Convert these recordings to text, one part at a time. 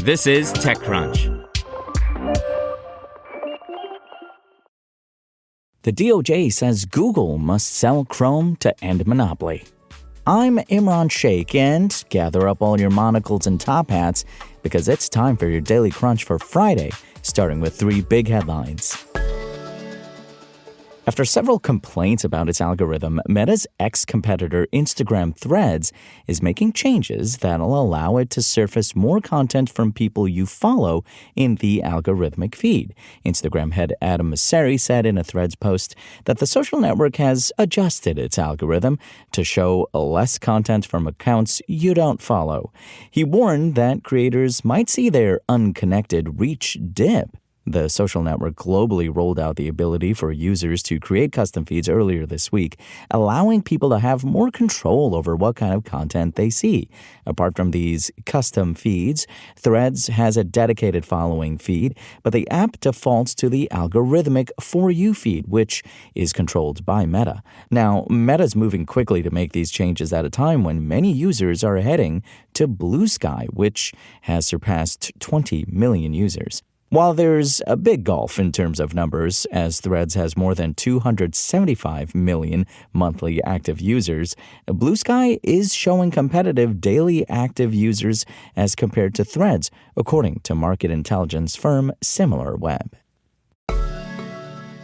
This is TechCrunch. The DOJ says Google must sell Chrome to end monopoly. I'm Imran Sheikh, and gather up all your monocles and top hats because it's time for your Daily Crunch for Friday, starting with 3 big headlines. After several complaints about its algorithm, Meta's ex-competitor Instagram Threads is making changes that'll allow it to surface more content from people you follow in the algorithmic feed. Instagram head Adam Mosseri said in a Threads post that the social network has adjusted its algorithm to show less content from accounts you don't follow. He warned that creators might see their unconnected reach dip. The social network globally rolled out the ability for users to create custom feeds earlier this week, allowing people to have more control over what kind of content they see. Apart from these custom feeds, Threads has a dedicated following feed, but the app defaults to the algorithmic For You feed, which is controlled by Meta. Now, Meta's moving quickly to make these changes at a time when many users are heading to Blue Sky, which has surpassed 20 million users. While there's a big gulf in terms of numbers, as Threads has more than 275 million monthly active users, Blue Sky is showing competitive daily active users as compared to Threads, according to market intelligence firm SimilarWeb.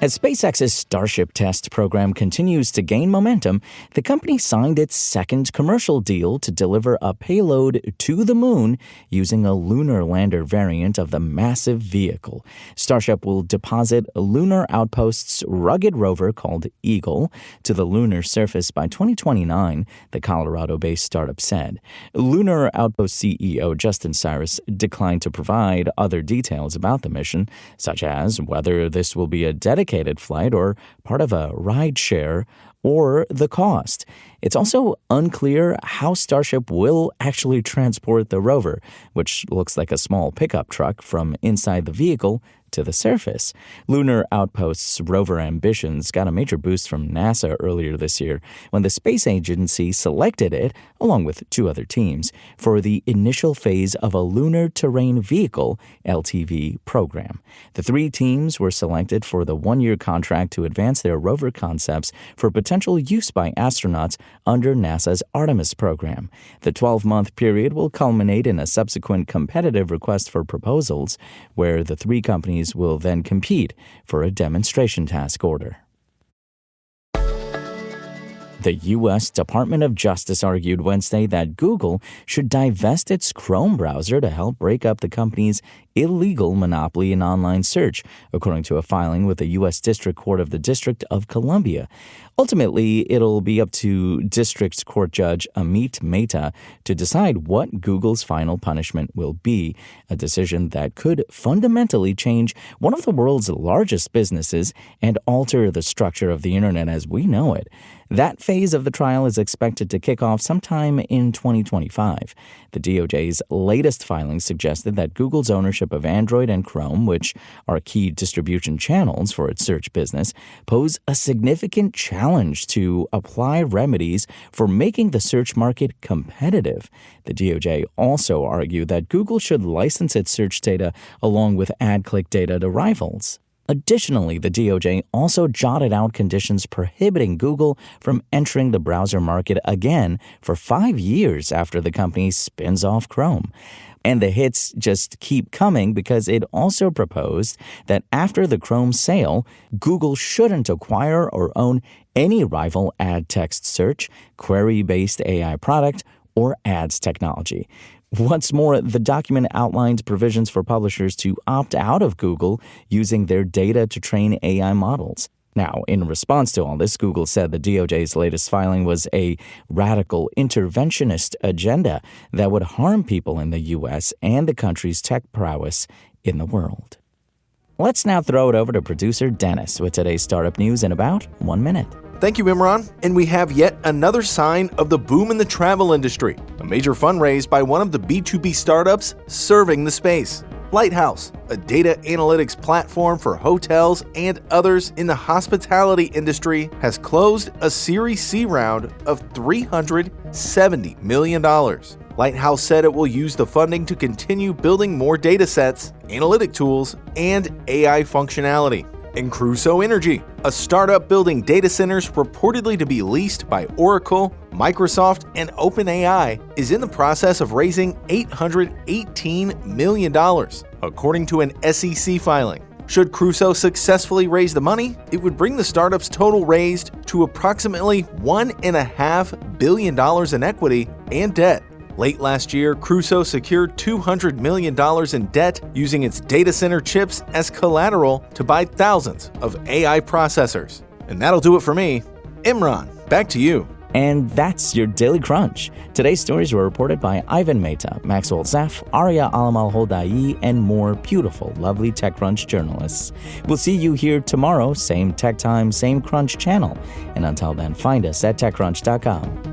As SpaceX's Starship test program continues to gain momentum, the company signed its second commercial deal to deliver a payload to the moon using a lunar lander variant of the massive vehicle. Starship will deposit a Lunar Outpost's rugged rover called Eagle to the lunar surface by 2029, the Colorado-based startup said. Lunar Outpost CEO Justin Cyrus declined to provide other details about the mission, such as whether this will be a dedicated flight or part of a rideshare or the cost. It's also unclear how Starship will actually transport the rover, which looks like a small pickup truck, from inside the vehicle to the surface. Lunar Outpost's rover ambitions got a major boost from NASA earlier this year when the space agency selected it, along with 2 other teams, for the initial phase of a Lunar Terrain Vehicle (LTV) program. The 3 teams were selected for the 1-year contract to advance their rover concepts for potential use by astronauts under NASA's Artemis program. The 12-month period will culminate in a subsequent competitive request for proposals, where the 3 companies will then compete for a demonstration task order. The U.S. Department of Justice argued Wednesday that Google should divest its Chrome browser to help break up the company's illegal monopoly in online search, according to a filing with the U.S. District Court of the District of Columbia. Ultimately, it'll be up to District Court Judge Amit Mehta to decide what Google's final punishment will be, a decision that could fundamentally change one of the world's largest businesses and alter the structure of the internet as we know it. That phase of the trial is expected to kick off sometime in 2025. The DOJ's latest filings suggested that Google's ownership of Android and Chrome, which are key distribution channels for its search business, pose a significant challenge to apply remedies for making the search market competitive. The DOJ also argued that Google should license its search data along with ad click data to rivals. Additionally, the DOJ also jotted out conditions prohibiting Google from entering the browser market again for 5 years after the company spins off Chrome. And the hits just keep coming because it also proposed that after the Chrome sale, Google shouldn't acquire or own any rival ad text search, query-based AI product, or ads technology. What's more, the document outlines provisions for publishers to opt out of Google using their data to train AI models. Now, in response to all this, Google said the DOJ's latest filing was a radical interventionist agenda that would harm people in the U.S. and the country's tech prowess in the world. Let's now throw it over to producer Dennis with today's startup news in about 1 minute. Thank you, Imran. And we have yet another sign of the boom in the travel industry, a major fundraise by one of the B2B startups serving the space. Lighthouse, a data analytics platform for hotels and others in the hospitality industry, has closed a Series C round of $370 million. Lighthouse said it will use the funding to continue building more data sets, analytic tools, and AI functionality. And Crusoe Energy, a startup building data centers reportedly to be leased by Oracle, Microsoft, and OpenAI, is in the process of raising $818 million, according to an SEC filing. Should Crusoe successfully raise the money, it would bring the startup's total raised to approximately $1.5 billion in equity and debt. Late last year, Crusoe secured $200 million in debt using its data center chips as collateral to buy thousands of AI processors. And that'll do it for me. Imran, back to you. And that's your Daily Crunch. Today's stories were reported by Ivan Mehta, Maxwell Zaff, Arya Alamal-Hodai, and more beautiful, lovely TechCrunch journalists. We'll see you here tomorrow, same tech time, same Crunch channel. And until then, find us at TechCrunch.com.